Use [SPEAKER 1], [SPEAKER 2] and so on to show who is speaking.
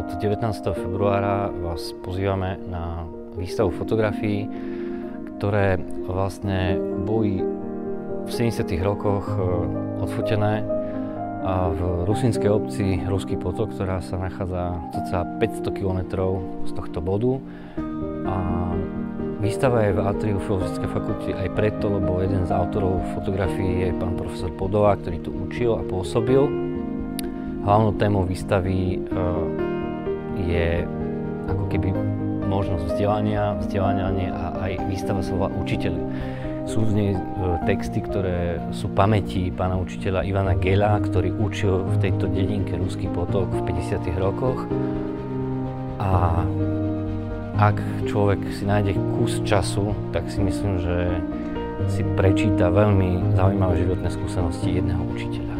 [SPEAKER 1] Od 19. februára vás pozývame na výstavu fotografií, ktoré vlastne boli v 70. rokoch odfotené v rusínskej obci Ruský potok, ktorá sa nachádza cca 500 km z tohto bodu. A výstava je v atriu Filozofickej fakulty aj preto, lebo jeden z autorov fotografií je pán profesor Podova, ktorý tu učil a pôsobil. Hlavnou témou výstavy je ako keby možnosť vzdelávania a aj výstava sa volá Učiteľ. Sú z nej texty, ktoré sú pamäti pána učiteľa Ivana Gela, ktorý učil v tejto dedinke Ruský potok v 50. rokoch. A ak človek si nájde kus času, tak si myslím, že si prečíta veľmi zaujímavé životné skúsenosti jedného učiteľa.